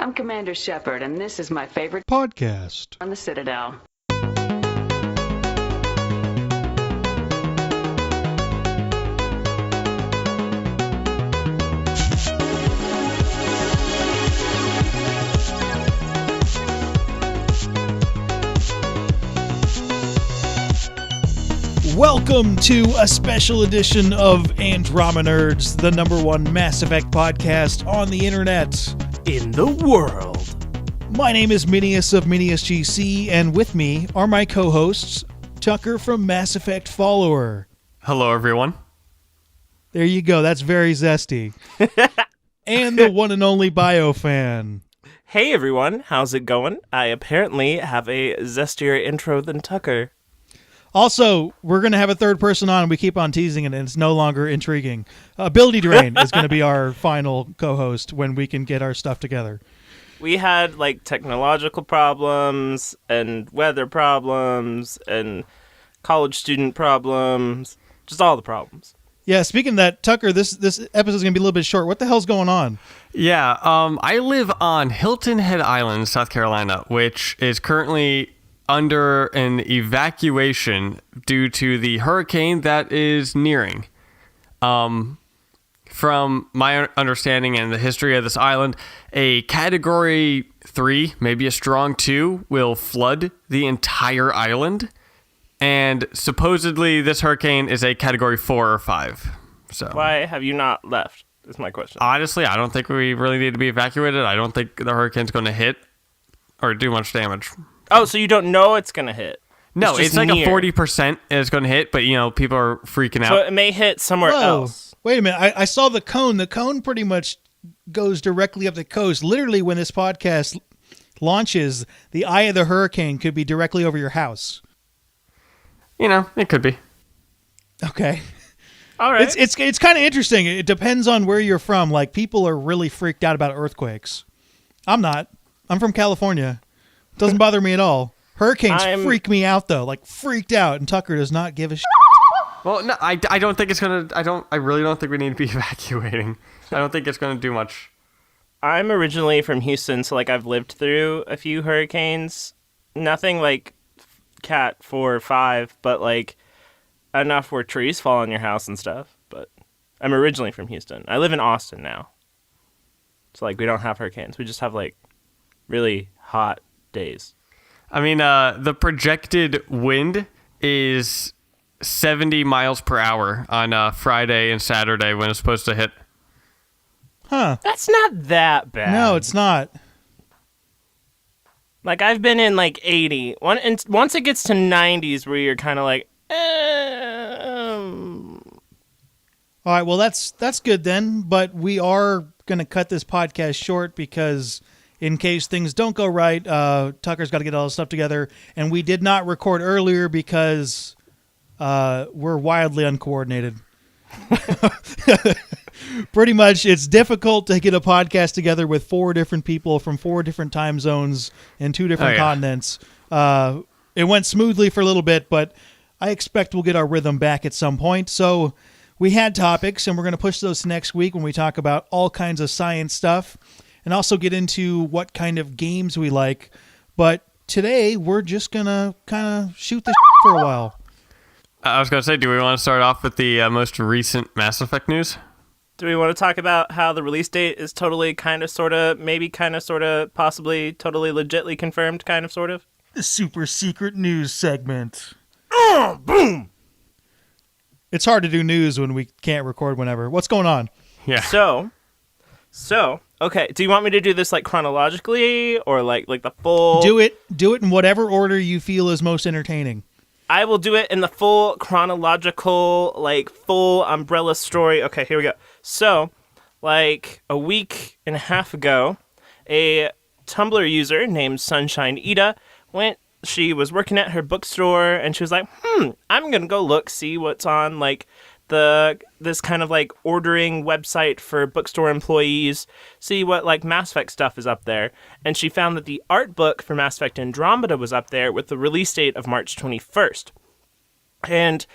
I'm Commander Shepard, and this is my favorite podcast on the Citadel. Welcome to a special edition of Andromenerds, the #1 Mass Effect podcast on the internet. In the world. My name is Minius of Minius GC, and with me are my co-hosts, Tucker from MassEffectFollower. Hello, everyone. There you go, that's very zesty. And the one and only BioFan. Hey, everyone. How's it going? I apparently have a zestier intro than Tucker. Also, we're going to have a third person on, and we keep on teasing it, and it's no longer intriguing. Ability Drain is going to be our final co-host when we can get our stuff together. We had, technological problems, and weather problems, and college student problems. Just all the problems. Yeah, speaking of that, Tucker, this episode is going to be a little bit short. What the hell's going on? Yeah, I live on Hilton Head Island, South Carolina, which is currently under an evacuation due to the hurricane that is nearing. From my understanding and the history of this island, a Category 3, maybe a strong 2, will flood the entire island. And supposedly this hurricane is a Category 4 or 5. So Why have you not left, is my question. Honestly, I don't think we really need to be evacuated. I don't think the hurricane's going to hit or do much damage. Oh, so you don't know it's going to hit? No, it's like near. a 40% is going to hit, but, people are freaking out. So it may hit somewhere else. Wait a minute. I saw the cone. The cone pretty much goes directly up the coast. Literally, when this podcast launches, the eye of the hurricane could be directly over your house. It could be. Okay. All right. It's kind of interesting. It depends on where you're from. Like, people are really freaked out about earthquakes. I'm not. I'm from California. Doesn't bother me at all. Hurricanes freak me out, though. Like, freaked out. And Tucker does not give a shit. Well, no, I don't think it's going to... I really don't think we need to be evacuating. I don't think it's going to do much. I'm originally from Houston, so, I've lived through a few hurricanes. Nothing like Cat 4 or 5, but, enough where trees fall on your house and stuff. But I'm originally from Houston. I live in Austin now. So, we don't have hurricanes. We just have, really hot days. I mean, the projected wind is 70 miles per hour on Friday and Saturday when it's supposed to hit. Huh. That's not that bad. No, it's not. I've been in 80. Once it gets to 90s where you're kind of All right, well, that's good then, but we are going to cut this podcast short because in case things don't go right, Tucker's got to get all his stuff together, and we did not record earlier because we're wildly uncoordinated. Pretty much, it's difficult to get a podcast together with 4 different people from 4 different time zones and 2 different continents. It went smoothly for a little bit, but I expect we'll get our rhythm back at some point. So we had topics, and we're going to push those to next week when we talk about all kinds of science stuff and also get into what kind of games we like. But today, we're just going to kind of shoot the for a while. I was going to say, do we want to start off with the most recent Mass Effect news? Do we want to talk about how the release date is totally, kind of, sort of, maybe, kind of, sort of, possibly, totally, legitly confirmed, kind of, sort of? The super secret news segment. Boom! It's hard to do news when we can't record whenever. What's going on? Yeah. So, okay, do you want me to do this, chronologically, or, the full... Do it in whatever order you feel is most entertaining. I will do it in the full chronological, full umbrella story. Okay, here we go. So, a week and a half ago, a Tumblr user named Sunshine Ida she was working at her bookstore, and she was like, I'm gonna go see what's on, this kind of ordering website for bookstore employees, see what Mass Effect stuff is up there. And she found that the art book for Mass Effect Andromeda was up there with the release date of March 21st. And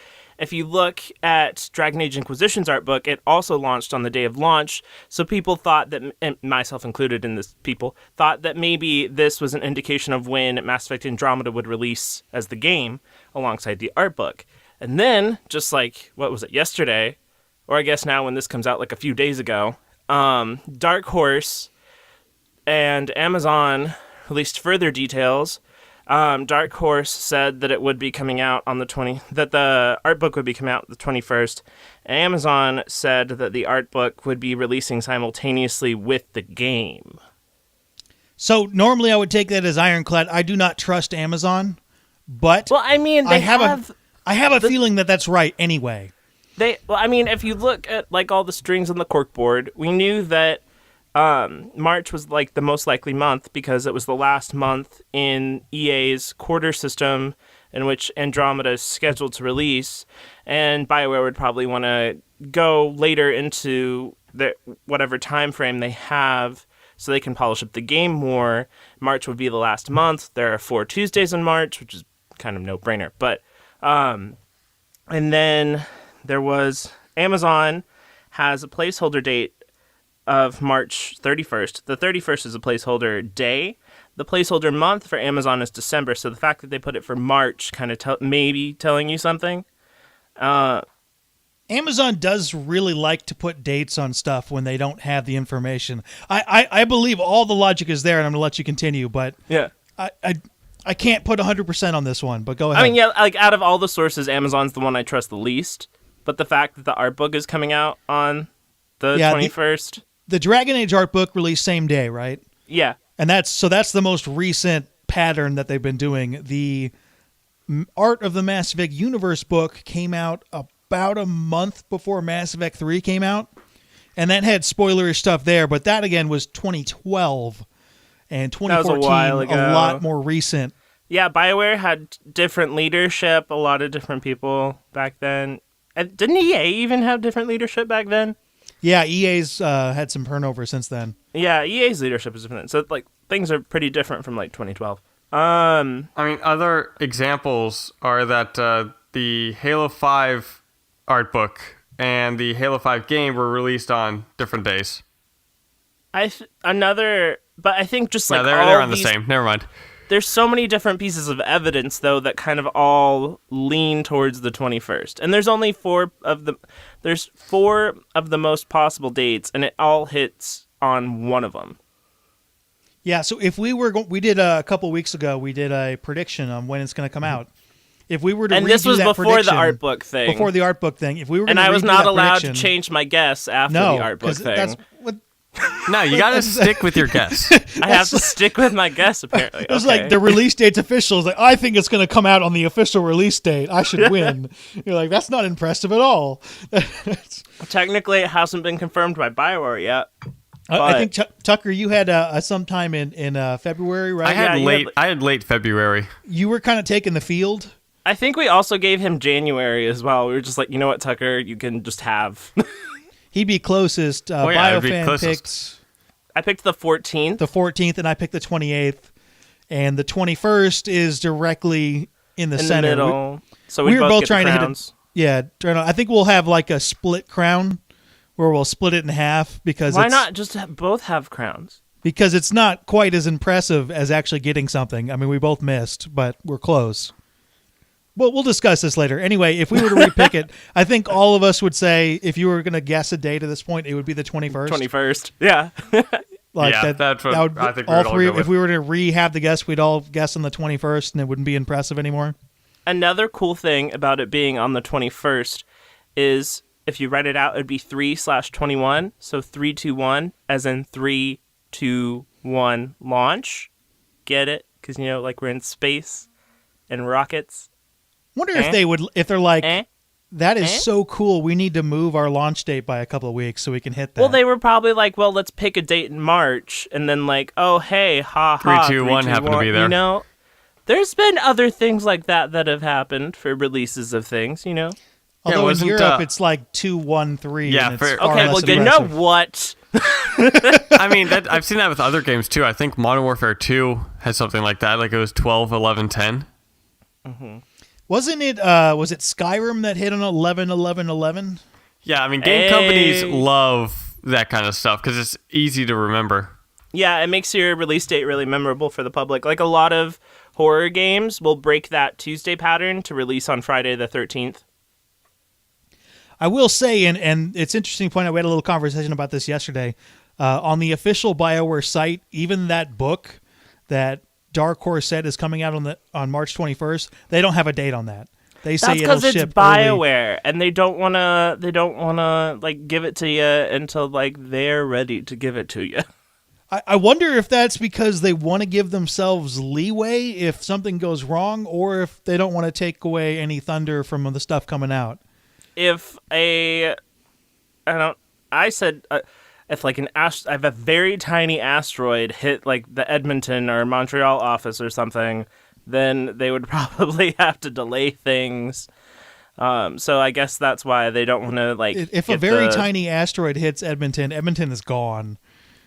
if you look at Dragon Age Inquisition's art book, it also launched on the day of launch. So people thought that, and myself included in this, people thought that maybe this was an indication of when Mass Effect Andromeda would release as the game alongside the art book. And then, just like, what was it, yesterday, or I guess now when this comes out like a few days ago, Dark Horse and Amazon released further details. Dark Horse said that it would be coming out on that the art book would be coming out the 21st. Amazon said that the art book would be releasing simultaneously with the game. So normally I would take that as ironclad. I do not trust Amazon, but well, I mean, I have a feeling that that's right anyway. If you look at like all the strings on the corkboard, we knew that March was like the most likely month because it was the last month in EA's quarter system in which Andromeda is scheduled to release, and BioWare would probably want to go later into whatever time frame they have so they can polish up the game more. March would be the last month. There are 4 Tuesdays in March, which is kind of no-brainer. But and then there was Amazon has a placeholder date of March 31st. The 31st is a placeholder day. The placeholder month for Amazon is December, so the fact that they put it for March kind of maybe telling you something. Amazon does really like to put dates on stuff when they don't have the information. I believe all the logic is there, and I'm going to let you continue, but yeah, I can't put 100% on this one, but go ahead. I mean, yeah, like out of all the sources, Amazon's the one I trust the least, but the fact that the art book is coming out on the 21st... The Dragon Age art book released same day, right? Yeah. And that's the most recent pattern that they've been doing. The Art of the Mass Effect Universe book came out about a month before Mass Effect 3 came out. And that had spoilerish stuff there, but that again was 2012 and 2014 a while ago. A lot more recent. Yeah, BioWare had different leadership, a lot of different people back then. And didn't EA even have different leadership back then? Yeah, EA's had some turnover since then. Yeah, EA's leadership is different. So, like, things are pretty different from, like, 2012. I mean, other examples are that the Halo 5 art book and the Halo 5 game were released on different days. But I think just, like, yeah, they're on the same. Never mind. There's so many different pieces of evidence, though, that kind of all lean towards the 21st. And there's only 4 of the most possible dates, and it all hits on one of them. Yeah, so if we did a couple weeks ago, we did a prediction on when it's going to come out. If we were to and this was before the art book thing. Before the art book thing. If we were and I was not allowed to change my guess after the art book thing. That's what. No, you got to stick with your guess. I have to stick with my guess, apparently. It was like the release date's official. It's like, I think it's going to come out on the official release date. I should win. You're like, that's not impressive at all. Technically, it hasn't been confirmed by BioWare yet. I think, Tucker, you had sometime in February, right? I had late February. You were kind of taking the field. I think we also gave him January as well. We were just like, you know what, Tucker, you can just have... He'd be closest. BioFan picked... I picked the 14th. The 14th, and I picked the 28th. And the 21st is directly in the center. The middle. So we were both trying to hit it. Yeah. I think we'll have like a split crown where we'll split it in half. Because why not just both have crowns? Because it's not quite as impressive as actually getting something. I mean, we both missed, but we're close. Well, we'll discuss this later. Anyway, if we were to repick it, I think all of us would say if you were going to guess a date at this point, it would be the 21st. 21st, yeah. That's what I think all three. If we were to rehab the guess, we'd all guess on the 21st, and it wouldn't be impressive anymore. Another cool thing about it being on the 21st is if you write it out, it'd be 3/21. So 3-2-1, as in 3-2-1 launch. Get it? Because like we're in space and rockets. Wonder if they're like, that is so cool. We need to move our launch date by a couple of weeks so we can hit that. Well, they were probably like, well, let's pick a date in March, and then like, oh hey, 3-2-1 happened to be there. There's been other things like that have happened for releases of things. Although in Europe it's like 2-1-3. Yeah. Okay, well, you know what? I mean, I've seen that with other games too. I think Modern Warfare 2 has something like that. Like it was 12-11-10. Mm-hmm. Wasn't it? Was it Skyrim that hit on 11/11/11? Yeah, I mean, game companies love that kind of stuff because it's easy to remember. Yeah, it makes your release date really memorable for the public. Like a lot of horror games will break that Tuesday pattern to release on Friday the 13th. I will say, and it's interesting to point out, we had a little conversation about this yesterday. On the official BioWare site, even that book that Dark Horse said is coming out on March 21st, they don't have a date on that. They say That's because it'll it's ship BioWare, early. and they don't wanna like give it to you until like they're ready to give it to you. I wonder if that's because they want to give themselves leeway if something goes wrong, or if they don't want to take away any thunder from the stuff coming out. If like if a very tiny asteroid hit like the Edmonton or Montreal office or something, then they would probably have to delay things. So I guess that's why they don't want to like. If a very tiny asteroid hits Edmonton, Edmonton is gone.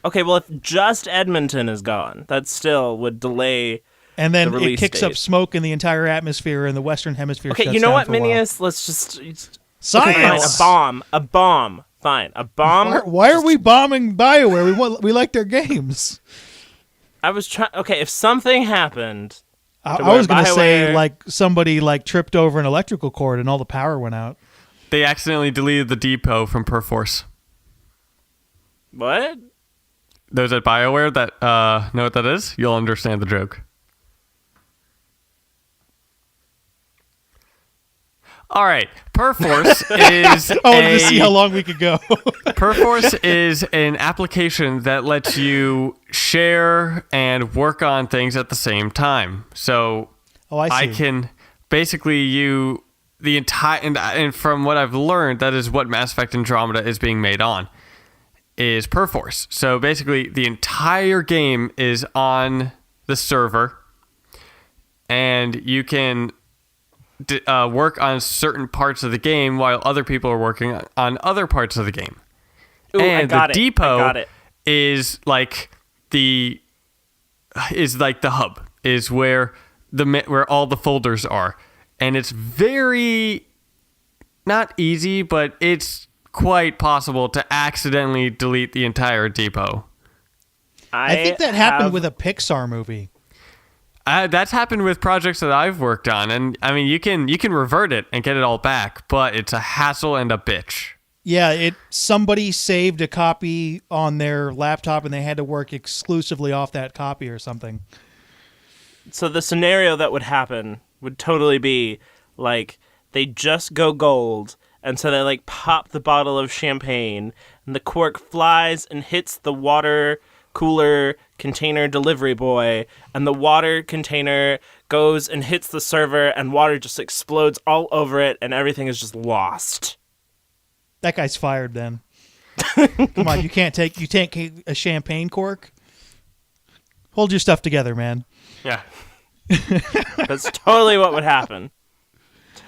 Okay, well, if just Edmonton is gone, that still would delay. And then the it release kicks date. up smoke in the entire atmosphere, and the Western Hemisphere. Okay, shuts you know down what, for a while. Minius? Let's just Science. Okay, fine, a bomb. Fine, a bomb. Why are we bombing BioWare? We like their games. I was trying. Okay, if something happened, I was going to say BioWare- like somebody like tripped over an electrical cord and all the power went out. They accidentally deleted the depot from Perforce. what? Those at BioWare that know what that is, you'll understand the joke. All right, Perforce is I wanted to see how long we could go. Perforce is an application that lets you share and work on things at the same time. So I see. I can basically the entire and from what I've learned, that is what Mass Effect Andromeda is being made on, is Perforce. So basically, the entire game is on the server, and you can work on certain parts of the game while other people are working on other parts of the game. Ooh, And the I got depot it. is like the hub, is where all the folders are, and it's very not easy, but it's quite possible to accidentally delete the entire depot. I think that happened with a Pixar movie. That's happened with projects that I've worked on, and I mean you can revert it and get it all back, but it's a hassle and a bitch. Yeah, somebody saved a copy on their laptop and they had to work exclusively off that copy or something. So the scenario that would happen would totally be like they just go gold, and so they like pop the bottle of champagne, and the cork flies and hits the water cooler container delivery boy, and the water container goes and hits the server, and water just explodes all over it, and everything is just lost. That guy's fired then. Come on, you can't take a champagne cork. Hold your stuff together, man. Yeah. That's totally what would happen.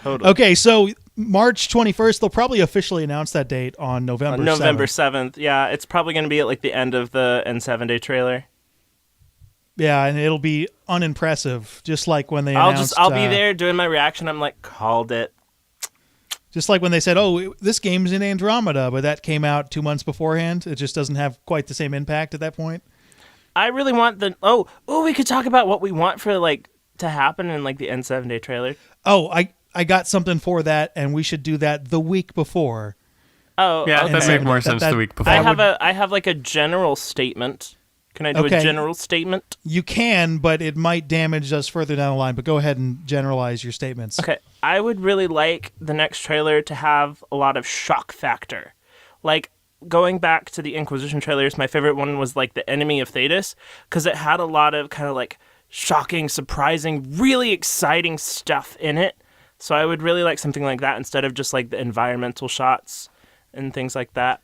Totally. Okay, so March 21st, they'll probably officially announce that date on November 7th. November 7th. Yeah, it's probably going to be at like the end of the N7-day trailer. Yeah, and it'll be unimpressive, just like when they announced... I'll be there doing my reaction. I'm like, called it. Just like when they said, oh, this game's in Andromeda, but that came out 2 months beforehand. It just doesn't have quite the same impact at that point. I really want the... Oh, we could talk about what we want for like to happen in like the N7-day trailer. Oh, I got something for that, and we should do that the week before. Oh, Yeah, okay. that makes more sense the week before. I have like a general statement. Can I do a general statement? You can, but it might damage us further down the line. But go ahead and generalize your statements. Okay, I would really like the next trailer to have a lot of shock factor. Like, going back to the Inquisition trailers, my favorite one was like the Enemy of Thetis, because it had a lot of kind of like shocking, surprising, really exciting stuff in it. So I would really like something like that instead of just like the environmental shots and things like that.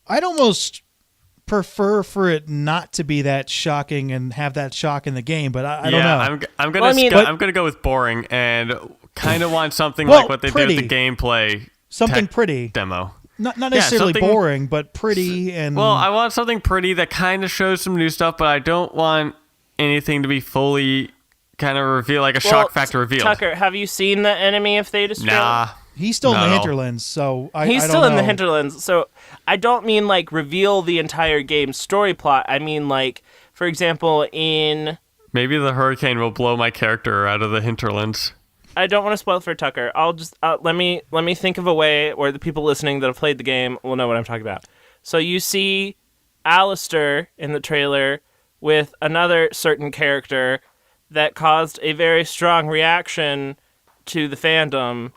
I'd almost prefer for it not to be that shocking and have that shock in the game, but I don't know. I'm gonna Well, I mean- I'm gonna go with boring and kind of want something Well, like what they pretty. did with the gameplay Something tech pretty. demo. Not necessarily something- boring, but pretty and... Well, I want something pretty that kind of shows some new stuff, but I don't want anything to be fully kind of reveal, like a shock factor reveal. Tucker, have you seen the enemy of Thetis trailer? Nah. He's still in the hinterlands, so He's I still don't in the know. hinterlands, so I don't mean like reveal the entire game's story plot. I mean like, for example, in... Maybe the hurricane will blow my character out of the hinterlands. I don't want to spoil it for Tucker. I'll just let me think of a way where the people listening that have played the game will know what I'm talking about. So you see Alistair in the trailer with another certain character that caused a very strong reaction to the fandom,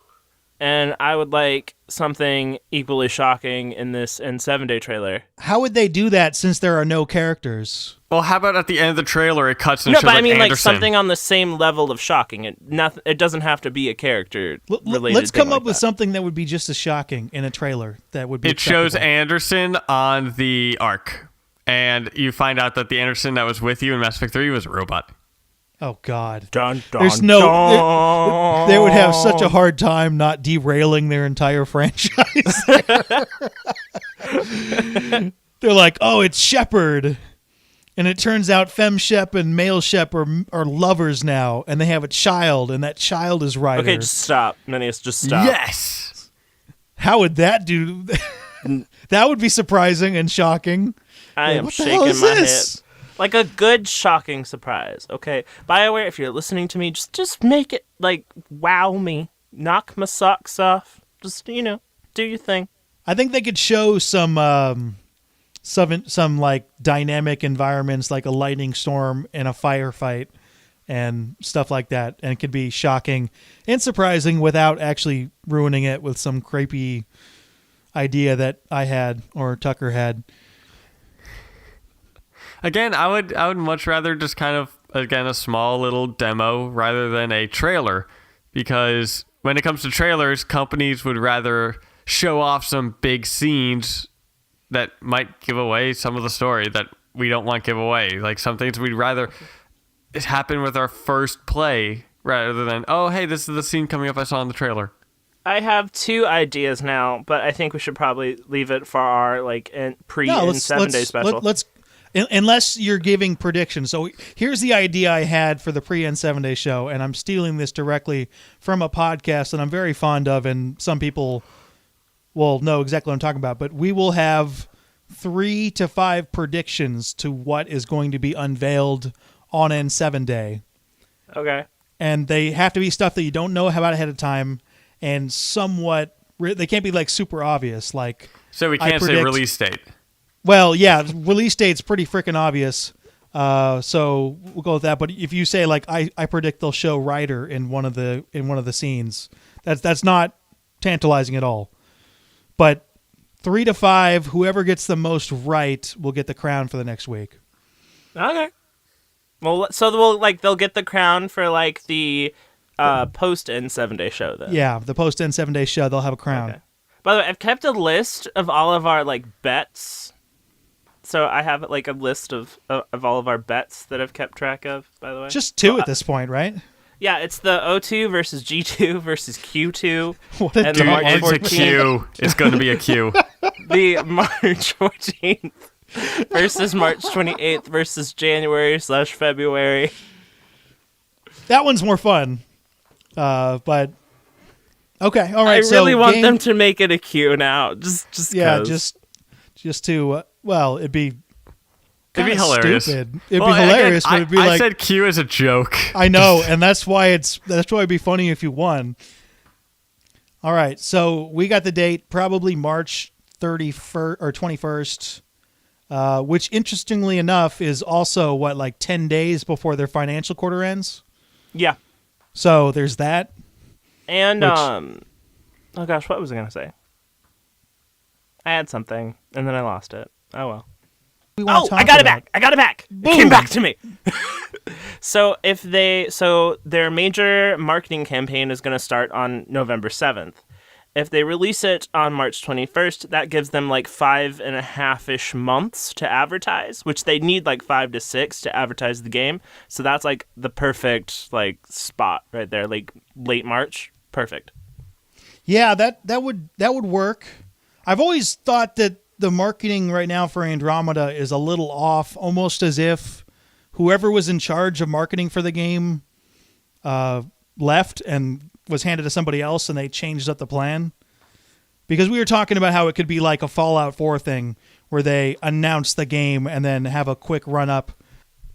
and I would like something equally shocking in this N7-Day trailer. How would they do that since there are no characters? Well, how about at the end of the trailer it cuts and No, shows but I mean Anderson. like something on the same level of shocking. It doesn't have to be a character related. Let's come thing up like with that. something that would be just as shocking in a trailer that would be It shows acceptable. Anderson on the Ark, and you find out that the Anderson that was with you in Mass Effect 3 was a robot. Oh God! Dun, dun, There's no. dun. They would have such a hard time not derailing their entire franchise. They're like, oh, it's Shepard, and it turns out Fem Shep and Male Shep are lovers now, and they have a child, and that child is Ryder. Okay, just stop, Minius. Just stop. Yes! How would that do? That would be surprising and shocking. I am What the hell shaking is my this? head. Like a good shocking surprise. Okay, BioWare, if you're listening to me, just make it like wow me, knock my socks off. Just do your thing. I think they could show some like dynamic environments, like a lightning storm and a firefight and stuff like that, and it could be shocking and surprising without actually ruining it with some creepy idea that I had or Tucker had. Again, I would much rather just kind of, again, a small little demo rather than a trailer, because when it comes to trailers, companies would rather show off some big scenes that might give away some of the story that we don't want give away. Like some things we'd rather it happen with our first play rather than, oh, hey, this is the scene coming up I saw in the trailer. I have two ideas now, but I think we should probably leave it for our pre-7-day special. Let's unless you're giving predictions. So here's the idea I had for the pre-N7-Day show, and I'm stealing this directly from a podcast that I'm very fond of, and some people will know exactly what I'm talking about. But we will have 3 to 5 predictions to what is going to be unveiled on N7-Day. Okay. And they have to be stuff that you don't know about ahead of time, and somewhat they can't be like super obvious. Like, So we can't say release date. Well, yeah, release date's pretty freaking obvious. So we'll go with that. But if you say like I predict they'll show Ryder in one of the scenes, that's not tantalizing at all. But 3 to 5, whoever gets the most right will get the crown for the next week. Okay. Well, so they'll get the crown for like the post N7-Day show then. Yeah, the post N7-Day show, they'll have a crown. Okay. By the way, I've kept a list of all of our like bets. So I have like a list of all of our bets that I've kept track of, by the way. Just 2 at this point, right? Yeah, it's the O2 versus G2 versus Q2. What a And the dumb March It's a 14th. Q. It's going to be a Q. The March 14th versus March 28th versus January/February. That one's more fun. But okay, all right. I really so want game- them to make it a Q now. Just Yeah, 'cause. just to well, it'd be It'd be kinda hilarious. Stupid. It'd Well, be hilarious, again, but it'd be I like said Q as a joke. I know, and that's why it'd be funny if you won. All right, so we got the date probably March 31st or 21st, which interestingly enough is also like 10 days before their financial quarter ends. Yeah. So there's that. And Which- oh gosh, what was I gonna say? I had something and then I lost it. Oh well. We wanna Oh, talk I got it about. back. I got it back. It came back to me. So their major marketing campaign is going to start on November 7th. If they release it on March 21st, that gives them like 5.5-ish months to advertise, which they need like 5 to 6 to advertise the game. So that's like the perfect like spot right there, like late March. Perfect. Yeah, that would work. I've always thought that the marketing right now for Andromeda is a little off, almost as if whoever was in charge of marketing for the game left and was handed to somebody else, and they changed up the plan. Because we were talking about how it could be like a Fallout 4 thing, where they announce the game and then have a quick run-up.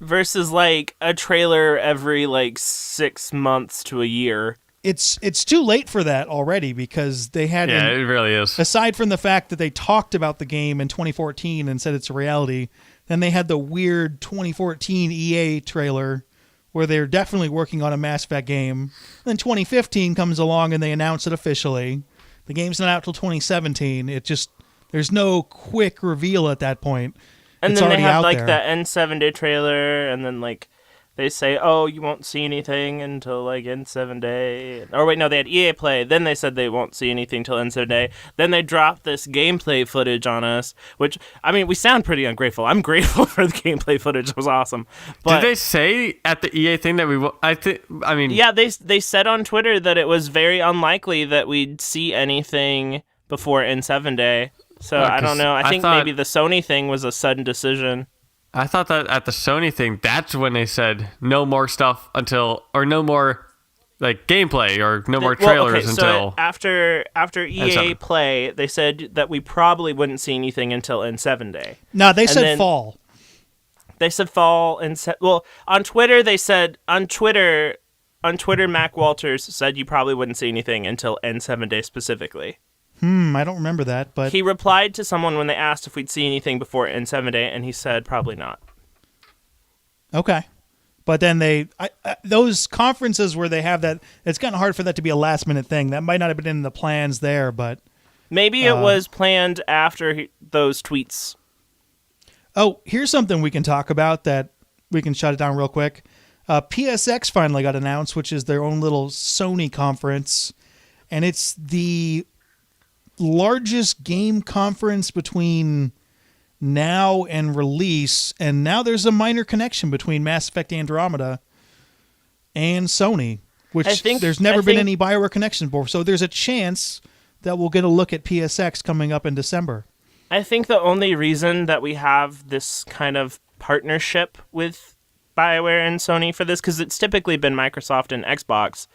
Versus, like, a trailer every, like, 6 months to a year. It's too late for that already, because they had... Yeah, it really is. Aside from the fact that they talked about the game in 2014 and said it's a reality, then they had the weird 2014 EA trailer where they're definitely working on a Mass Effect game. Then 2015 comes along and they announce it officially. The game's not out till 2017. There's no quick reveal at that point. And it's then they have, out like, there. the N7 trailer, and then, like, they say, oh, you won't see anything until, like, N7. Or wait, no, they had EA Play. Then they said they won't see anything till N7. Then they dropped this gameplay footage on us, which, I mean, we sound pretty ungrateful. I'm grateful for the gameplay footage. It was awesome. But, did they say at the EA thing that yeah, they said on Twitter that it was very unlikely that we'd see anything before N7. So I don't know. I think maybe the Sony thing was a sudden decision. I thought that at the Sony thing, that's when they said no more stuff or no more like gameplay or no more trailers until so after EA Play, they said that we probably wouldn't see anything until N7. No, they said fall. They said fall and well, on Twitter Mac Walters said you probably wouldn't see anything until N7 specifically. I don't remember that, but... He replied to someone when they asked if we'd see anything before N7, and he said probably not. Okay. But then those conferences where they have that, it's kind of hard for that to be a last-minute thing. That might not have been in the plans there, but... Maybe it was planned after those tweets. Oh, here's something we can talk about that we can shut it down real quick. PSX finally got announced, which is their own little Sony conference, and it's the largest game conference between now and release, and now there's a minor connection between Mass Effect Andromeda and Sony, which there's never been any BioWare connection before, so there's a chance that we'll get a look at PSX coming up in December. I think the only reason that we have this kind of partnership with BioWare and Sony for this, because it's typically been Microsoft and Xbox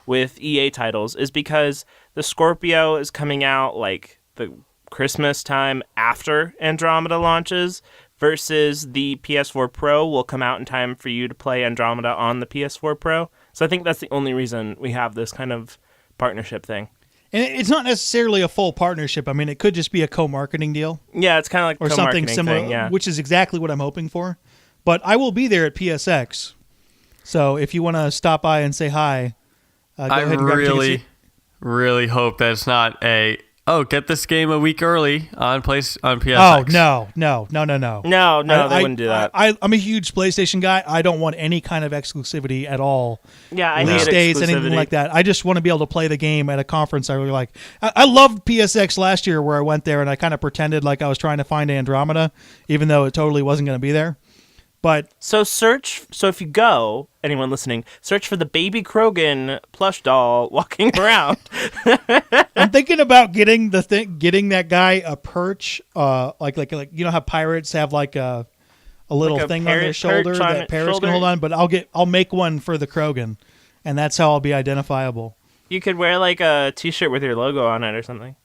with EA titles, is because the Scorpio is coming out like the Christmas time after Andromeda launches, versus the PS4 Pro will come out in time for you to play Andromeda on the PS4 Pro. So I think that's the only reason we have this kind of partnership thing. And it's not necessarily a full partnership. I mean, it could just be a co-marketing deal. Yeah, it's kind of like or something similar, thing, yeah. Which is exactly what I'm hoping for. But I will be there at PSX. So if you want to stop by and say hi, go ahead and grab tickets. Really hope that it's not get this game a week early on PSX. Oh, no, they wouldn't do that. I'm a huge PlayStation guy. I don't want any kind of exclusivity at all. Yeah, I release hate days, exclusivity. anything like that. I just want to be able to play the game at a conference I really like. I loved PSX last year where I went there and I kind of pretended like I was trying to find Andromeda, even though it totally wasn't going to be there. But So if you go, anyone listening, search for the Baby Krogan plush doll walking around. I'm thinking about getting that guy a perch, like you know how pirates have like a little like a thing on their shoulder that parrots can hold on, but I'll make one for the Krogan, and that's how I'll be identifiable. You could wear like a t-shirt with your logo on it or something.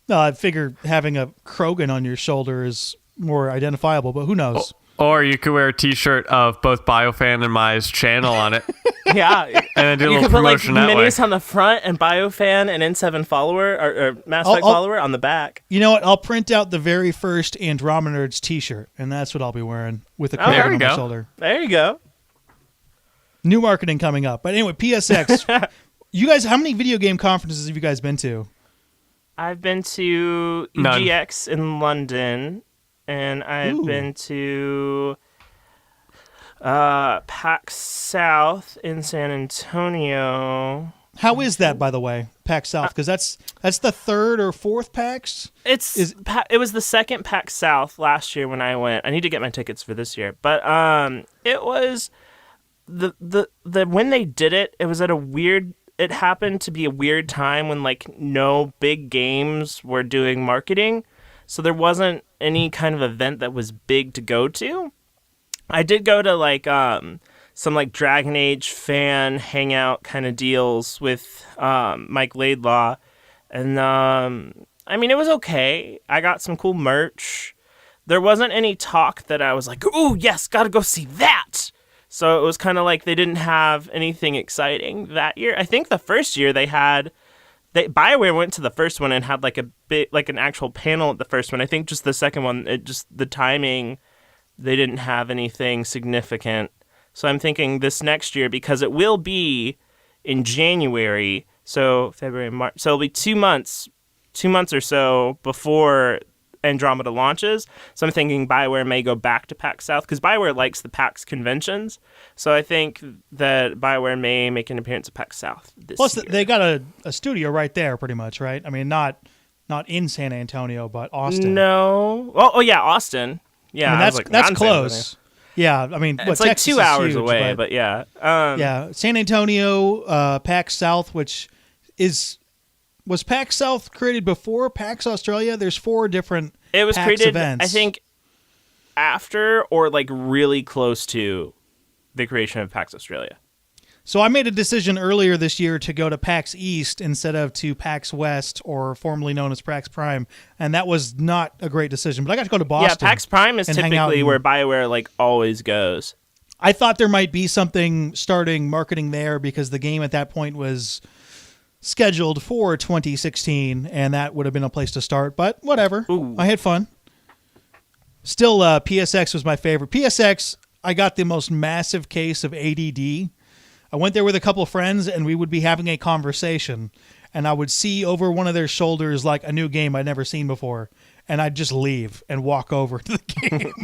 No, I figure having a Krogan on your shoulder is more identifiable, but who knows? Or you could wear a t-shirt of both BioFan and Mai's channel on it. Yeah. And then do a you little could put like promotion that way. Minius on the front and BioFan and N7 or Mass Effect follower on the back. You know what? I'll print out the very first Andromenerds t-shirt, and that's what I'll be wearing with a Krogan on my shoulder. There you go. New marketing coming up. But anyway, PSX. You guys, how many video game conferences have you guys been to? I've been to EGX in London. And I've been to PAX South in San Antonio. How is that, by the way, PAX South? Because that's the third or fourth PAX? It was the second PAX South last year when I went. I need to get my tickets for this year. But it was the when they did it, it was at it happened to be a weird time when like no big games were doing marketing. So there wasn't any kind of event that was big to go to. I did go to like some like Dragon Age fan hangout kind of deals with Mike Laidlaw. And I mean, it was okay. I got some cool merch. There wasn't any talk that I was like, ooh, yes, gotta go see that. So it was kind of like they didn't have anything exciting that year. I think the first year BioWare went to the first one and had like a bit, like an actual panel at the first one. I think just the second one, the timing, they didn't have anything significant. So I'm thinking this next year, because it will be in January, so February, March, so it'll be 2 months or so before Andromeda launches. So I'm thinking BioWare may go back to PAX South, because BioWare likes the PAX conventions. So I think that BioWare may make an appearance at PAX South this Plus, year. they got a studio right there, pretty much, right? I mean, not in San Antonio, but Austin. No. Oh yeah, Austin. Yeah, I mean, that's close. Yeah, I mean, it's like Texas 2 hours is huge, away, but yeah. Yeah, San Antonio, PAX South, which was PAX South created before PAX Australia? There's 4 different it was PAX created, events. I think, after or like really close to the creation of PAX Australia. So I made a decision earlier this year to go to PAX East instead of to PAX West, or formerly known as PAX Prime, and that was not a great decision. But I got to go to Boston. Yeah, PAX Prime is typically where BioWare like always goes. I thought there might be something starting marketing there, because the game at that point was scheduled for 2016, and that would have been a place to start. But whatever, Ooh. I had fun. Still, PSX was my favorite. PSX, I got the most massive case of ADD. I went there with a couple of friends, and we would be having a conversation, and I would see over one of their shoulders like a new game I'd never seen before, and I'd just leave and walk over to the game.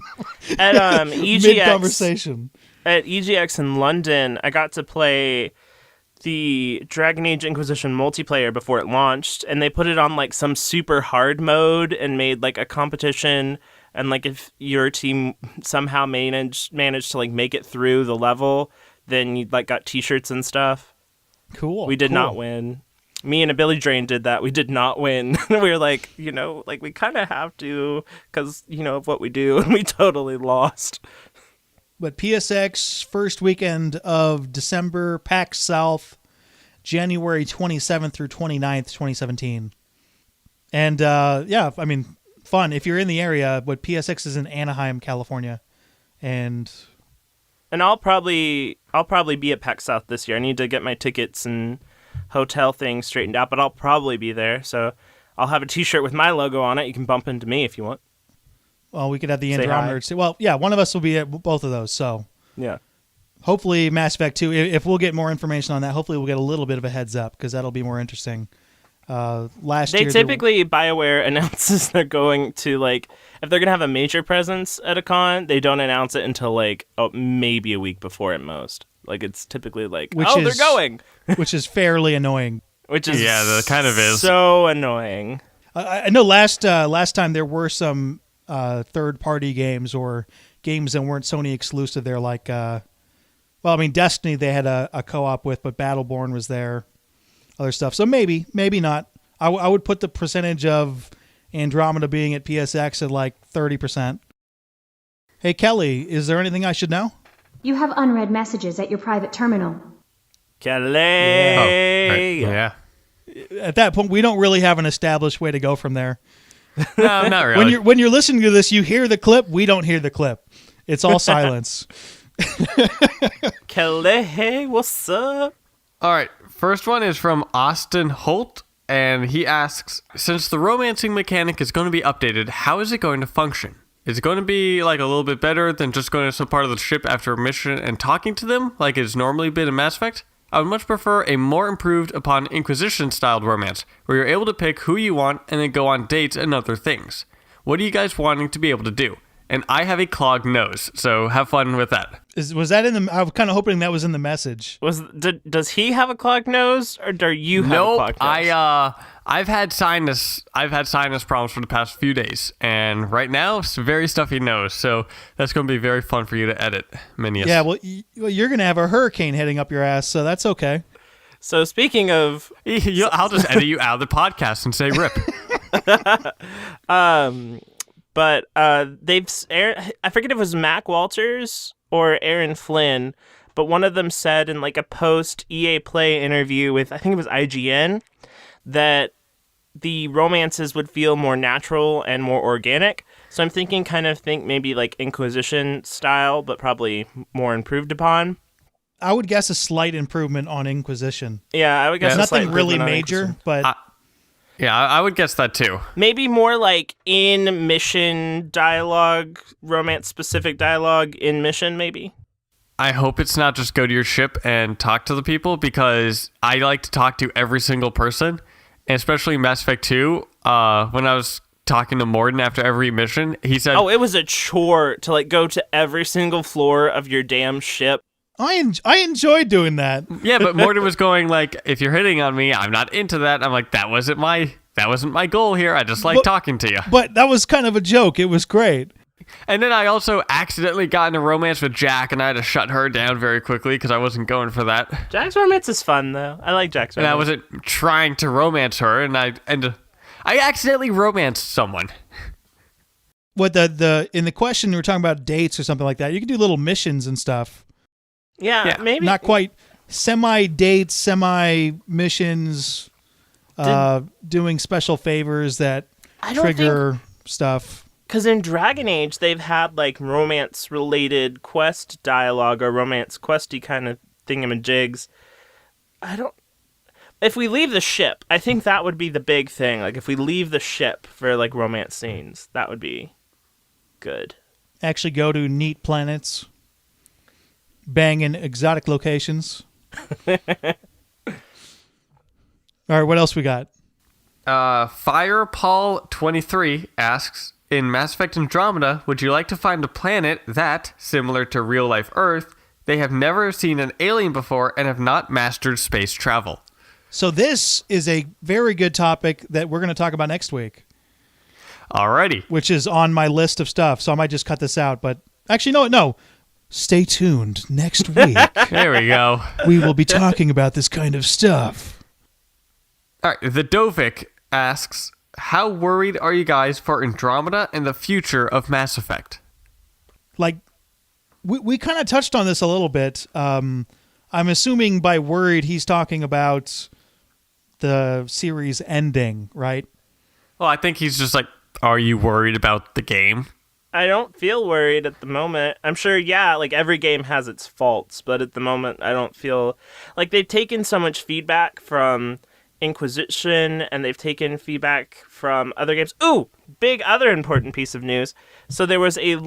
At EGX, mid-conversation. At EGX in London, I got to play the Dragon Age Inquisition multiplayer before it launched, and they put it on like some super hard mode and made like a competition, and like if your team somehow managed to like make it through the level, then you like got t-shirts and stuff. Cool. We did not win. Me and a Billy Drain did that. We did not win. We were like, like we kind of have to, because, of what we do, and we totally lost. But PSX, first weekend of December, PAX South, January 27th through 29th, 2017. And, yeah, I mean, fun. If you're in the area, but PSX is in Anaheim, California. And I'll probably be at PAX South this year. I need to get my tickets and hotel things straightened out, but I'll probably be there. So I'll have a t-shirt with my logo on it. You can bump into me if you want. Well, we could have the Andromenerds. Well, yeah, one of us will be at both of those. So yeah, hopefully Mass Effect 2, if we'll get more information on that, hopefully we'll get a little bit of a heads up, because that'll be more interesting. Last year, typically BioWare announces they're going to, like, if they're going to have a major presence at a con, they don't announce it until like maybe a week before at most. Like, it's typically like, they're going. Which is fairly annoying. Which is that kind of is so annoying. I know last time there were some third-party games or games that weren't Sony exclusive there, like, Destiny they had a co-op with, but Battleborn was there, other stuff. So maybe not. I would put the percentage of Andromeda being at PSX at like 30%. Hey, Kelly, is there anything I should know? You have unread messages at your private terminal. Kelly! Oh, right. Yeah. At that point, we don't really have an established way to go from there. No, not really. When you're listening to this, you hear the clip. We don't hear the clip. It's all silence. Kelly, hey, what's up? All right. First one is from Austin Holt, and he asks, since the romancing mechanic is going to be updated, how is it going to function? Is it going to be like a little bit better than just going to some part of the ship after a mission and talking to them like it's normally been in Mass Effect? I would much prefer a more improved upon Inquisition-styled romance, where you're able to pick who you want and then go on dates and other things. What are you guys wanting to be able to do? And I have a clogged nose, so have fun with that. Was that in the? I was kind of hoping that was in the message. Does he have a clogged nose, or do you have a clogged nose? I've had sinus problems for the past few days, and right now it's a very stuffy nose. So that's going to be very fun for you to edit, Minius. Yeah, well, you're going to have a hurricane heading up your ass, so that's okay. So speaking of, I'll just edit you out of the podcast and say rip. But I forget if it was Mac Walters or Aaron Flynn, but one of them said in like a post EA Play interview with, I think it was IGN, that the romances would feel more natural and more organic. So I'm thinking maybe like Inquisition style, but probably more improved upon. I would guess a slight improvement on Inquisition. Yeah, I would guess nothing really major, but I would guess that too. maybe more like in mission dialogue, romance specific dialogue in mission, maybe. I hope it's not just go to your ship and talk to the people, because I like to talk to every single person, and especially Mass Effect 2. When I was talking to Morden after every mission, he said, "Oh, it was a chore to like go to every single floor of your damn ship." I enjoyed doing that. Yeah, but Morden was going like, "If you're hitting on me, I'm not into that." I'm like, that wasn't my goal here. I just like talking to you. But that was kind of a joke. It was great. And then I also accidentally got in a romance with Jack, and I had to shut her down very quickly because I wasn't going for that. Jack's romance is fun though. I like Jack's romance. And I wasn't trying to romance her, and I accidentally romanced someone. What in the question we were talking about dates or something like that. You can do little missions and stuff. Yeah, maybe Not quite semi-dates, semi-missions, doing special favors that trigger stuff. Because in Dragon Age, they've had like romance-related quest dialogue or romance questy kind of thingamajigs. If we leave the ship, I think that would be the big thing. Like if we leave the ship for like romance scenes, that would be good. Actually go to neat planets. Bang in exotic locations. All right, what else we got? FirePaul23 asks, in Mass Effect Andromeda, would you like to find a planet that, similar to real-life Earth, they have never seen an alien before and have not mastered space travel? So this is a very good topic that we're going to talk about next week. Alrighty. Which is on my list of stuff, so I might just cut this out. But actually, no. Stay tuned next week. There we go. We will be talking about this kind of stuff. All right, the Dovik asks, how worried are you guys for Andromeda and the future of Mass Effect? Like, we kind of touched on this a little bit. I'm assuming by worried he's talking about the series ending, right? Well, I think he's just like, are you worried about the game? I don't feel worried at the moment. I'm sure, like every game has its faults, but at the moment I don't feel like they've taken so much feedback from Inquisition and they've taken feedback from other games. Ooh, big other important piece of news. So there was a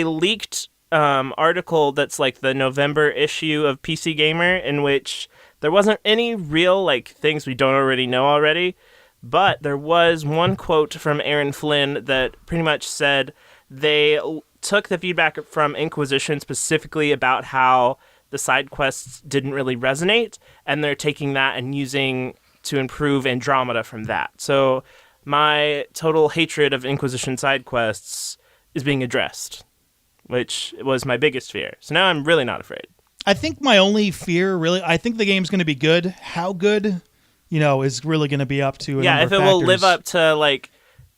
leaked article that's like the November issue of PC Gamer in which there wasn't any real like things we don't already know already. But there was one quote from Aaron Flynn that pretty much said they took the feedback from Inquisition specifically about how the side quests didn't really resonate, and they're taking that and using to improve Andromeda from that. So my total hatred of Inquisition side quests is being addressed, which was my biggest fear. So now I'm really not afraid. I think my only fear, really, I think the game's going to be good. How good? Is really going to be up to a number if of it will factors. live up to like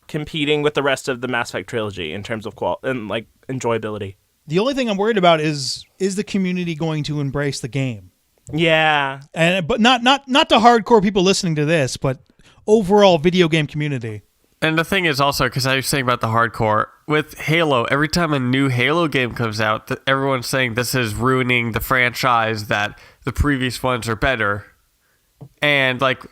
competing with the rest of the Mass Effect trilogy in terms of and like enjoyability. The only thing I'm worried about is the community going to embrace the game? Yeah, but not the hardcore people listening to this, but overall video game community. And the thing is also, because I was saying about the hardcore, with Halo, every time a new Halo game comes out, everyone's saying this is ruining the franchise, that the previous ones are better. And like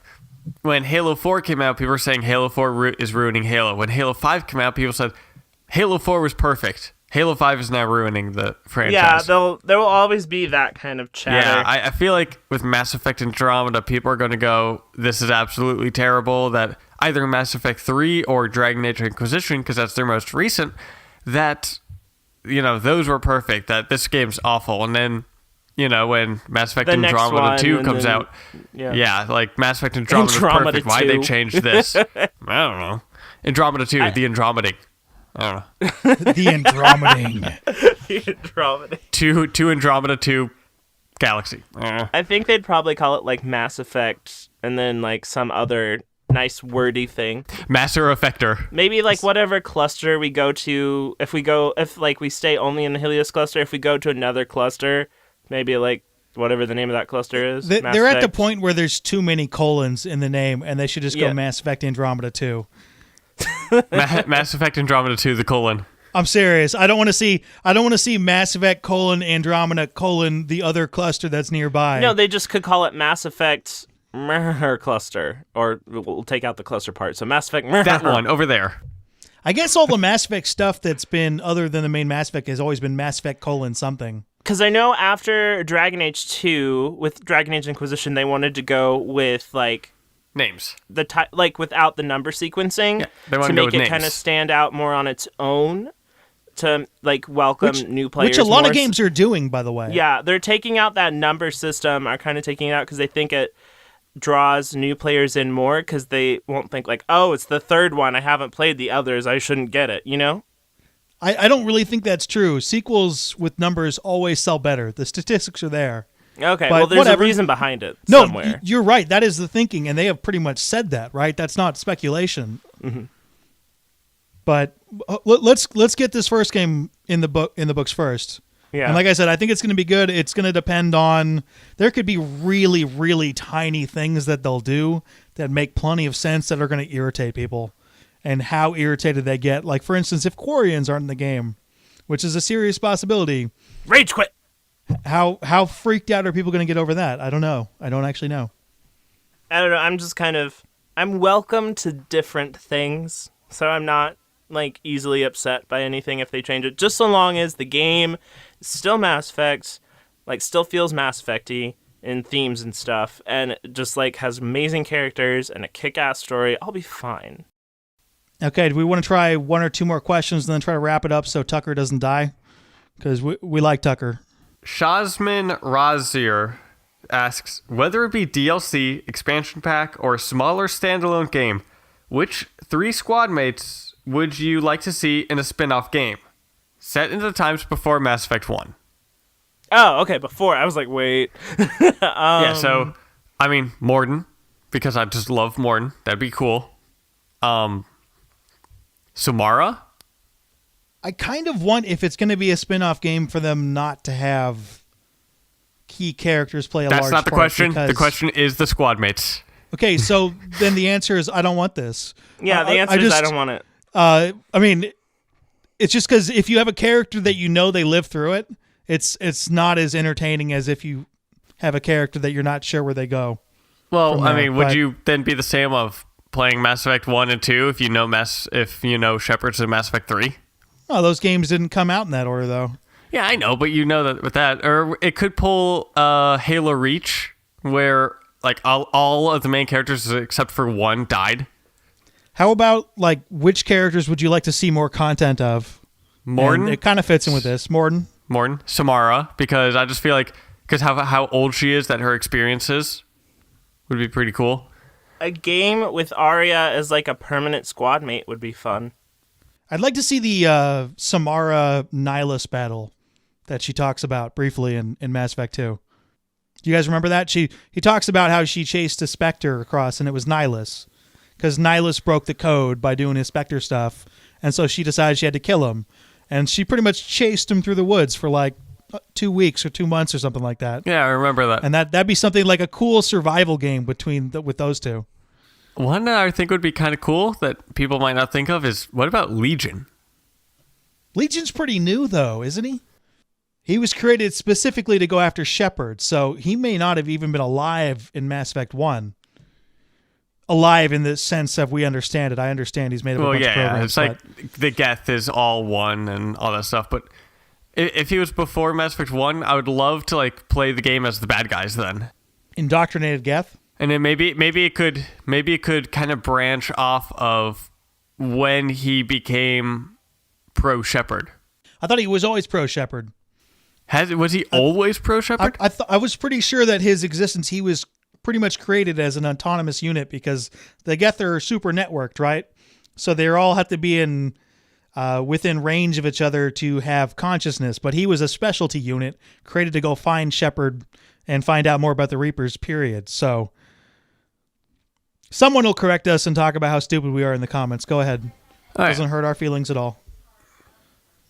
when Halo 4 came out, people were saying Halo 4 is ruining Halo. When Halo 5 came out, people said Halo 4 was perfect. Halo 5 is now ruining the franchise. Yeah, there will always be that kind of chatter. Yeah, I feel like with Mass Effect Andromeda, people are going to go, this is absolutely terrible, that either Mass Effect 3 or Dragon Age Inquisition, because that's their most recent, that, those were perfect, that this game's awful. And then, when Mass Effect Andromeda 2 comes out, like Mass Effect Andromeda is perfect. Why'd they change this? I don't know. Andromeda 2, the Andromedic. I don't know. The Andromeding. The Andromeda. Two Andromeda 2 Galaxy. I think they'd probably call it like Mass Effect and then like some other nice wordy thing. Master Effector. Maybe like whatever cluster we go to, if we stay only in the Helios cluster, if we go to another cluster, Maybe like whatever the name of that cluster is. They're at the point where there's too many colons in the name, and they should just go Mass Effect Andromeda 2. Mass Effect Andromeda 2, the colon. I'm serious. I don't want to see Mass Effect colon Andromeda colon the other cluster that's nearby. No, they just could call it Mass Effect cluster, or we'll take out the cluster part. So Mass Effect that one over there. I guess all the Mass Effect stuff that's been other than the main Mass Effect has always been Mass Effect colon something. Because I know after Dragon Age 2, with Dragon Age Inquisition, they wanted to go with like names, like without the number sequencing, to make it kind of stand out more on its own, to like welcome new players. Which a lot of games are doing, by the way. Yeah, they're taking out that number system, are kind of taking it out because they think it draws new players in more, because they won't think like, oh, it's the third one, I haven't played the others, I shouldn't get it, you know? I don't really think that's true. Sequels with numbers always sell better. The statistics are there. Okay, but well, there's whatever. a reason behind it No, somewhere. you're right. That is the thinking, and they have pretty much said that, right? That's not speculation. Mm-hmm. But let's get this first game in the books first. Yeah. And like I said, I think it's going to be good. It's going to depend on. There could be really, really tiny things that they'll do that make plenty of sense that are going to irritate people, and how irritated they get. Like, for instance, if Quarians aren't in the game, which is a serious possibility. Rage quit. How freaked out are people going to get over that? I don't know. I don't actually know. I don't know. I'm just I'm welcome to different things, so I'm not like easily upset by anything if they change it, just so long as the game is still Mass Effect, like still feels Mass Effect-y in themes and stuff, and just like has amazing characters and a kick-ass story. I'll be fine. Okay, do we want to try one or two more questions and then try to wrap it up so Tucker doesn't die? Because we like Tucker. Shazman Razir asks, whether it be DLC, expansion pack, or a smaller standalone game, which 3 Squadmates would you like to see in a spin-off game? Set in the times before Mass Effect 1. Oh, okay, before. I was like, wait. Yeah, so, I mean, Morden, because I just love Morden. That'd be cool. Samara? I kind of want, if it's going to be a spin-off game, for them not to have key characters play a large part. That's not the question. Because... The question is the Squadmates. Okay, so then the answer is I don't want this. Yeah, the answer is I don't want it. I mean, it's just because if you have a character that you know they live through it, it's not as entertaining as if you have a character that you're not sure where they go. Well, I mean, would you then be the same of playing Mass Effect 1 and 2 if you know Shepard's in Mass Effect 3? Oh, those games didn't come out in that order, though. Yeah, I know, but you know that with that. Or it could pull Halo Reach, where like all of the main characters except for one died. How about, like, which characters would you like to see more content of? Morden? And it kind of fits in with this. Morden, Samara, because I just feel like, because how old she is, that her experiences would be pretty cool. A game with Arya as like a permanent squad mate would be fun. I'd like to see the Samara Nihilus battle that she talks about briefly in Mass Effect 2. Do you guys remember that? He talks about how she chased a Spectre across, and it was Nihilus. Because Nihilus broke the code by doing his Spectre stuff, and so she decided she had to kill him. And she pretty much chased him through the woods for like 2 weeks or 2 months or something like that. Yeah, I remember that. And that'd be something like a cool survival game with those two. One that I think would be kind of cool that people might not think of is, what about Legion? Legion's pretty new, though, isn't he? He was created specifically to go after Shepard, so he may not have even been alive in Mass Effect 1. Alive in the sense of we understand it. I understand he's made of a bunch of programs. It's like the Geth is all one and all that stuff. But if he was before Mass Effect 1, I would love to like play the game as the bad guys then. Indoctrinated Geth? And then maybe it could kind of branch off of when he became pro Shepard. I thought he was always pro Shepard. Was he always pro Shepard? I was pretty sure that his existence, he was pretty much created as an autonomous unit because the Geth are super networked, right? So they all have to be in within range of each other to have consciousness. But he was a specialty unit created to go find Shepard and find out more about the Reapers, period. So someone will correct us and talk about how stupid we are in the comments. Go ahead. All right. Doesn't hurt our feelings at all.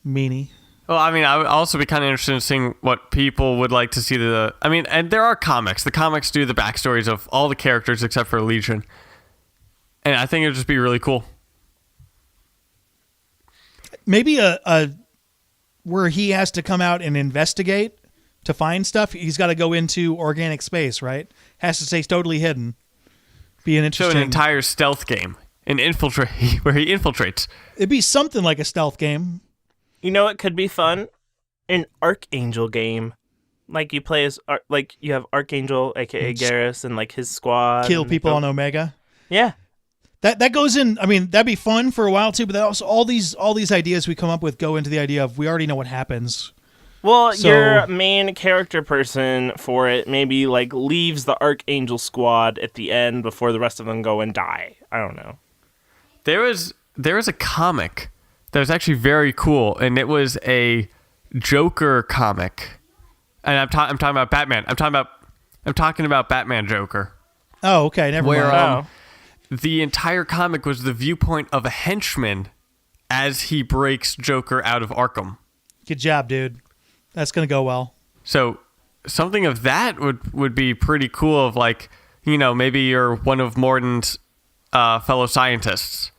Meanie. Well, I mean, I would also be kind of interested in seeing what people would like to see and there are comics. The comics do the backstories of all the characters except for Legion. And I think it would just be really cool. Maybe a where he has to come out and investigate to find stuff. He's got to go into organic space, right? Has to stay totally hidden. Be an interesting... So an entire stealth game. Where he infiltrates. It'd be something like a stealth game. You know what could be fun? An Archangel game. Like you play as... like you have Archangel, a.k.a. Garrus, and like his squad. Kill people on Omega. Yeah. That goes in. I mean, that'd be fun for a while too. But that also all these ideas we come up with go into the idea of we already know what happens. Well, your main character person for it maybe like leaves the Archangel squad at the end before the rest of them go and die. I don't know. There was a comic that was actually very cool, and it was a Joker comic. And I'm talking about Batman. I'm talking about Batman Joker. Oh, okay, never mind. The entire comic was the viewpoint of a henchman as he breaks Joker out of Arkham. Good job, dude. That's going to go well. So something of that would be pretty cool of like, maybe you're one of Morden's fellow scientists.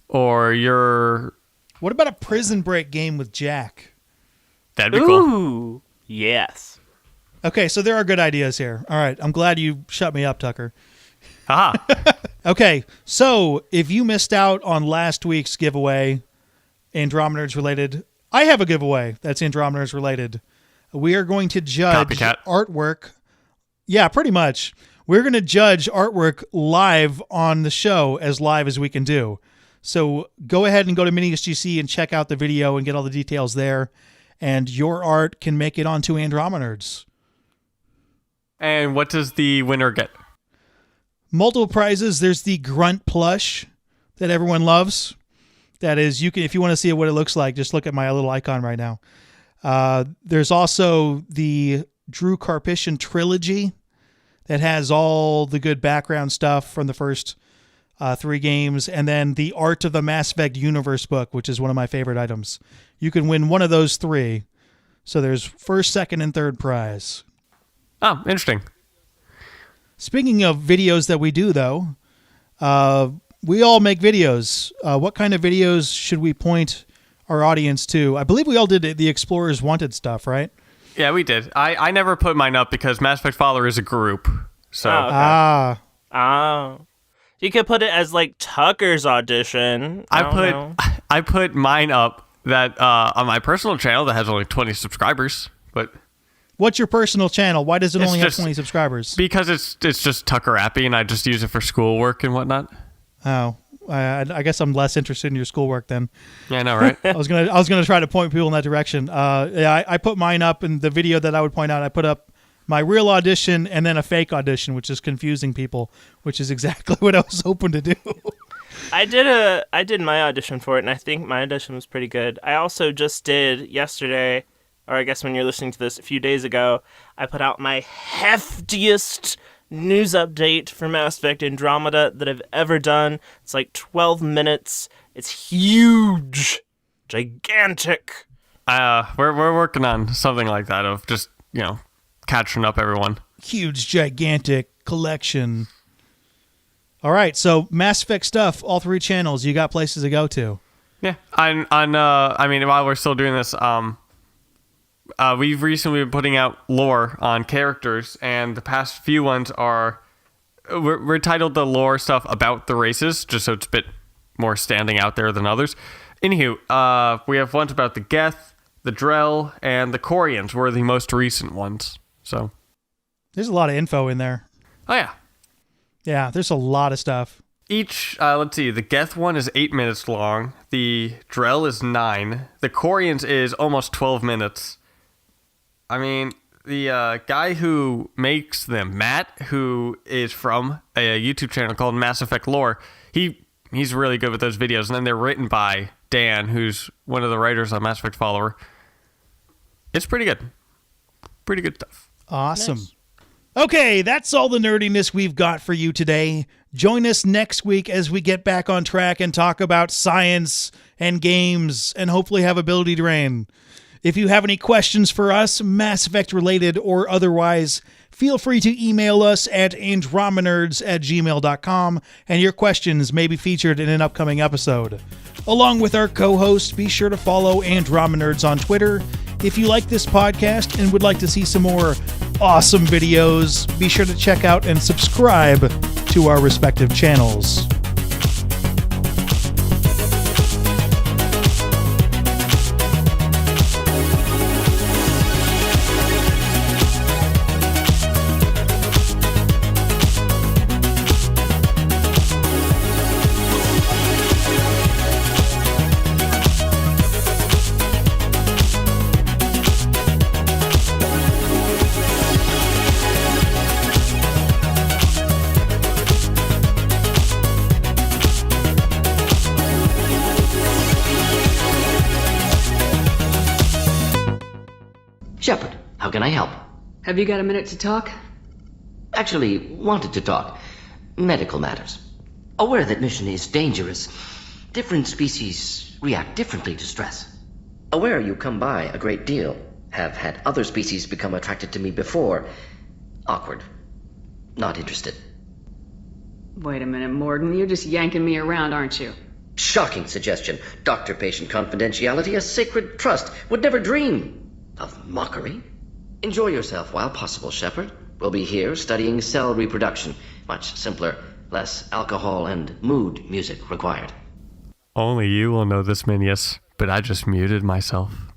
Or you're... What about a prison break game with Jack? That'd be cool. Ooh, yes. Okay, so there are good ideas here. All right, I'm glad you shut me up, Tucker. Haha. Okay, so if you missed out on last week's giveaway, Andromenerds related, I have a giveaway that's Andromenerds related. We are going to judge Copycat. artwork. Yeah, pretty much. We're going to judge artwork live on the show, as live as we can do. So go ahead and go to Minius GC and check out the video and get all the details there. And your art can make it onto Andromenerds. And what does the winner get? Multiple prizes. There's the Grunt plush that everyone loves. That is, you can, if you want to see what it looks like, just look at my little icon right now. There's also the Drew Karpyshyn trilogy that has all the good background stuff from the first 3 games, and then the Art of the Mass Effect Universe book, which is one of my favorite items. You can win one of those 3. So there's first, second, and third prize. Oh, interesting. Speaking of videos that we do, though, we all make videos. What kind of videos should we point our audience to? I believe we all did the Explorers Wanted stuff, right? Yeah, we did. I never put mine up because MassEffectFollower is a group. So Oh, okay. You could put it as like Tucker's audition. I put mine up that on my personal channel that has only 20 subscribers. But what's your personal channel? Why does it only have just 20 subscribers? Because it's just Tucker Appy, and I just use it for schoolwork and whatnot. Oh, I guess I'm less interested in your schoolwork then. Yeah, I know, right? I was gonna try to point people in that direction. I put mine up in the video that I would point out. I put up my real audition and then a fake audition, which is confusing people, which is exactly what I was hoping to do. I did my audition for it, and I think my audition was pretty good. I also just did yesterday, or I guess when you're listening to this, a few days ago, I put out my heftiest news update for Mass Effect Andromeda that I've ever done. It's like 12 minutes. It's huge. Gigantic. We're working on something like that of just, catching up everyone. Huge, gigantic collection. All right, so Mass Effect stuff, all 3 channels. You got places to go to. Yeah, while we're still doing this, we've recently been putting out lore on characters, and the past few ones we're titled the lore stuff about the races, just so it's a bit more standing out there than others. Anywho, we have ones about the Geth, the Drell, and the Corians were the most recent ones. So there's a lot of info in there. Oh yeah. Yeah, there's a lot of stuff. Each, let's see, the Geth one is 8 minutes long. The Drell is 9. The Corians is almost 12 minutes. I mean, the guy who makes them, Matt, who is from a YouTube channel called Mass Effect Lore, he's really good with those videos. And then they're written by Dan, who's one of the writers on MassEffectFollower. It's pretty good. Pretty good stuff. Awesome. Nice. Okay, that's all the nerdiness we've got for you today. Join us next week as we get back on track and talk about science and games and hopefully have Ability Drain. If you have any questions for us, Mass Effect related or otherwise, feel free to email us at andromenerds@gmail.com, and your questions may be featured in an upcoming episode. Along with our co-host, be sure to follow Andromenerds on Twitter. If you like this podcast and would like to see some more awesome videos, be sure to check out and subscribe to our respective channels. Shepard, how can I help? Have you got a minute to talk? Actually, wanted to talk. Medical matters. Aware that mission is dangerous. Different species react differently to stress. Aware you come by a great deal. Have had other species become attracted to me before. Awkward. Not interested. Wait a minute, Morgan. You're just yanking me around, aren't you? Shocking suggestion. Doctor-patient confidentiality, a sacred trust. Would never dream of mockery. Enjoy yourself while possible, Shepard. We'll be here studying cell reproduction. Much simpler, less alcohol and mood music required. Only you will know this, Minius, but I just muted myself.